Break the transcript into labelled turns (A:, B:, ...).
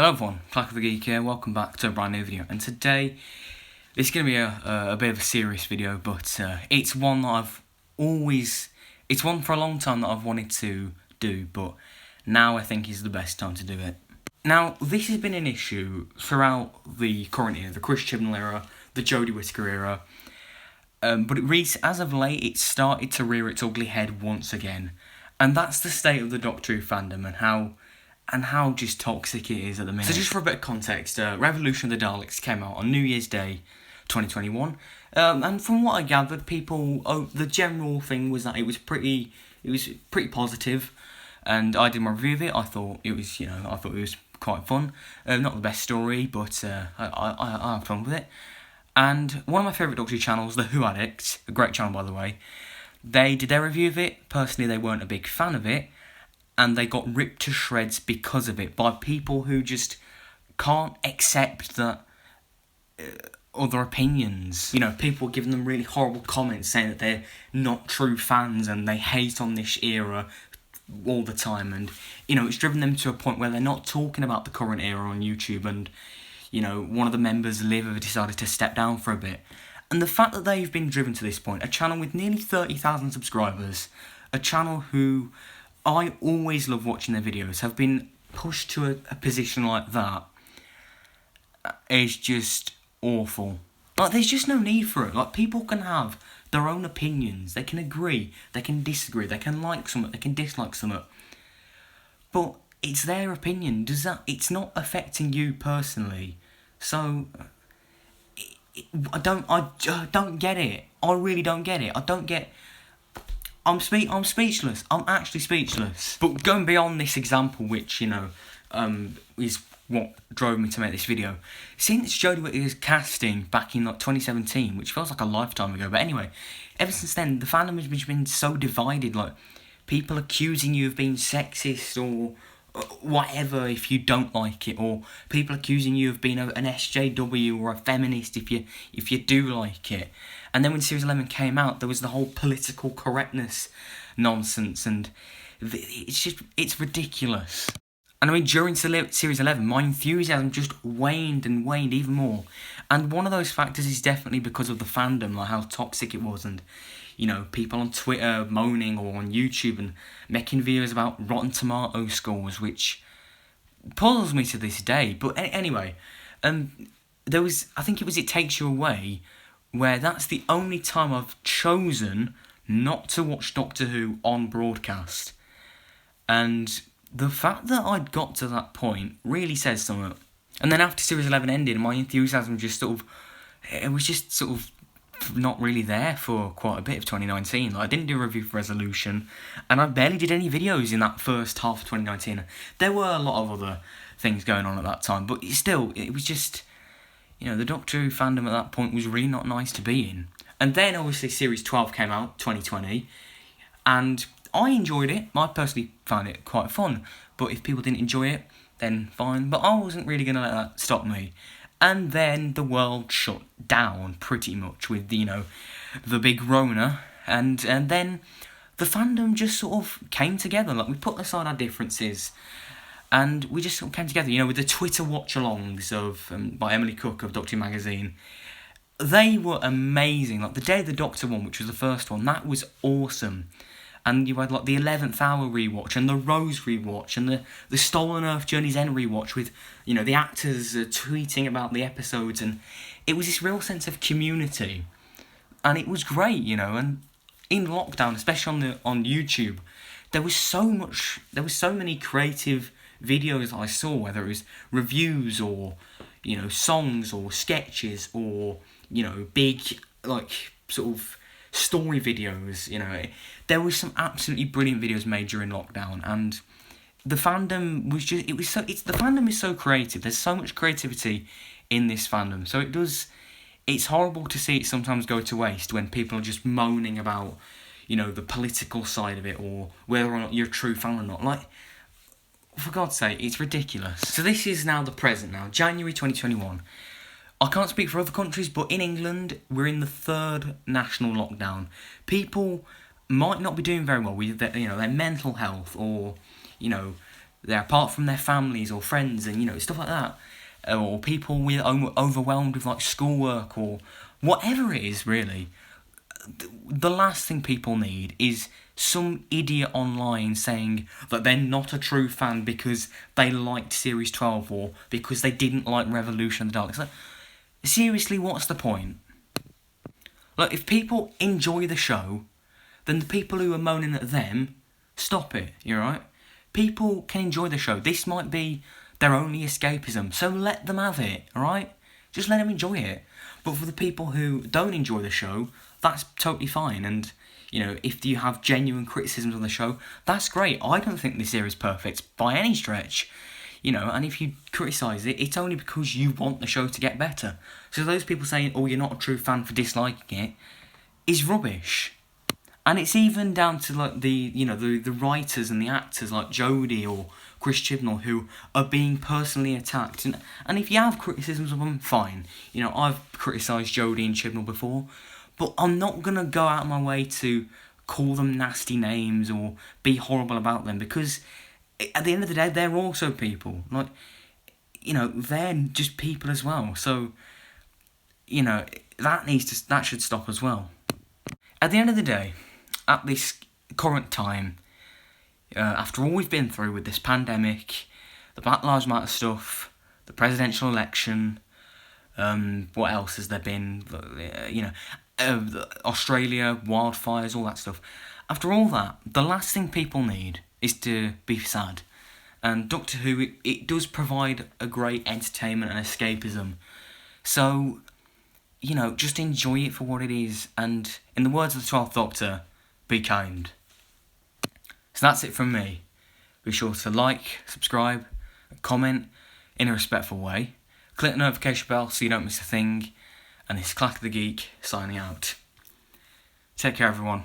A: Hello everyone, Clacka the Geek here, welcome back to a brand new video, and today it's going to be a bit of a serious video, but it's one that it's one for a long time that I've wanted to do, but now I think is the best time to do it. Now, this has been an issue throughout the current era, the Chris Chibnall era, the Jodie Whittaker era, but as of late, it's started to rear its ugly head once again, and that's the state of the Doctor Who fandom and how just toxic it is at the minute. So just for a bit of context, Revolution of the Daleks came out on New Year's Day 2021, and from what I gathered, the general thing was that it was pretty positive, and I did my review of it. I thought it was quite fun. Not the best story, but I had fun with it. And one of my favourite Doctor Who channels, The Who Addict, a great channel by the way, they did their review of it. Personally, they weren't a big fan of it, and they got ripped to shreds because of it by people who just can't accept that other opinions. You know, people giving them really horrible comments saying that they're not true fans and they hate on this era all the time. And, you know, it's driven them to a point where they're not talking about the current era on YouTube. And, you know, one of the members, Liv, have decided to step down for a bit. And the fact that they've been driven to this point, a channel with nearly 30,000 subscribers, a channel who I always love watching their videos, have been pushed to a position like that, is just awful. Like, there's just no need for it. Like, people can have their own opinions. They can agree, they can disagree, they can like something, they can dislike something. But it's their opinion. It's not affecting you personally. So I don't get it. I really don't get it. I don't get. I'm speechless. I'm actually speechless. But going beyond this example, which, you know, is what drove me to make this video, since Jodie Whittaker's casting back in like 2017, which feels like a lifetime ago, but anyway, ever since then, the fandom has been so divided. Like, people accusing you of being sexist or whatever if you don't like it, or people accusing you of being an SJW or a feminist if you do like it. And then when Series 11 came out, there was the whole political correctness nonsense, and it's ridiculous. And I mean, during Series 11, my enthusiasm just waned and waned even more. And one of those factors is definitely because of the fandom, like how toxic it was, and, you know, people on Twitter moaning or on YouTube and making videos about Rotten Tomato scores, which puzzles me to this day. But anyway, there was, I think it was It Takes You Away, where that's the only time I've chosen not to watch Doctor Who on broadcast. And the fact that I'd got to that point really says something. And then after Series 11 ended, my enthusiasm just sort of not really there for quite a bit of 2019. Like, I didn't do a review for Resolution, and I barely did any videos in that first half of 2019. There were a lot of other things going on at that time, but still, it was just, you know, the Doctor Who fandom at that point was really not nice to be in. And then, obviously, Series 12 came out, 2020, and I enjoyed it. I personally found it quite fun, but if people didn't enjoy it, then fine. But I wasn't really going to let that stop me. And then the world shut down, pretty much, with, you know, the big Rona, and then the fandom just sort of came together. Like, we put aside our differences, and we just sort of came together, you know, with the Twitter watch-alongs by Emily Cook of Doctor Who Magazine. They were amazing. Like, the Day of the Doctor one, which was the first one, that was awesome. And you had, like, the 11th Hour rewatch, and the Rose rewatch, and the Stolen Earth Journey's End rewatch with, you know, the actors tweeting about the episodes, and it was this real sense of community. And it was great, you know, and in lockdown, especially on YouTube, there was so many creative videos I saw, whether it was reviews or, you know, songs or sketches or, you know, big, like, sort of story videos. You know, there was some absolutely brilliant videos made during lockdown, and the fandom was just, the fandom is so creative. There's so much creativity in this fandom, so it's horrible to see it sometimes go to waste when people are just moaning about, you know, the political side of it, or whether or not you're a true fan or not. Like, for God's sake, it's ridiculous. So this is now the present now, January 2021. I can't speak for other countries, but in England, we're in the third national lockdown. People might not be doing very well with their mental health, or, you know, they're apart from their families or friends and, stuff like that. Or people with overwhelmed with, like, schoolwork or whatever it is, really. The last thing people need is some idiot online saying that they're not a true fan because they liked Series 12 or because they didn't like Revolution of the Daleks. Like, seriously, what's the point? Like, if people enjoy the show, then the people who are moaning at them, stop it, you right? People can enjoy the show. This might be their only escapism, so let them have it, alright? Just let them enjoy it. But for the people who don't enjoy the show, that's totally fine. And, if you have genuine criticisms on the show, that's great. I don't think this series is perfect by any stretch. And if you criticise it, it's only because you want the show to get better. So those people saying, oh, you're not a true fan for disliking it, is rubbish. And it's even down to, like, the writers and the actors like Jodie or Chris Chibnall who are being personally attacked. And if you have criticisms of them, fine. I've criticised Jodie and Chibnall before, but I'm not going to go out of my way to call them nasty names or be horrible about them, because at the end of the day, they're also people. Like, they're just people as well. So, that should stop as well. At the end of the day, at this current time, after all we've been through with this pandemic, the Black Lives Matter stuff, the presidential election, what else has there been? Australia, wildfires, all that stuff. After all that, the last thing people need is to be sad. And Doctor Who, it does provide a great entertainment and escapism. So, just enjoy it for what it is. And in the words of the 12th Doctor, be kind. So that's it from me. Be sure to like, subscribe, and comment in a respectful way. Click the notification bell so you don't miss a thing. And this is Clacka the Geek signing out. Take care, everyone.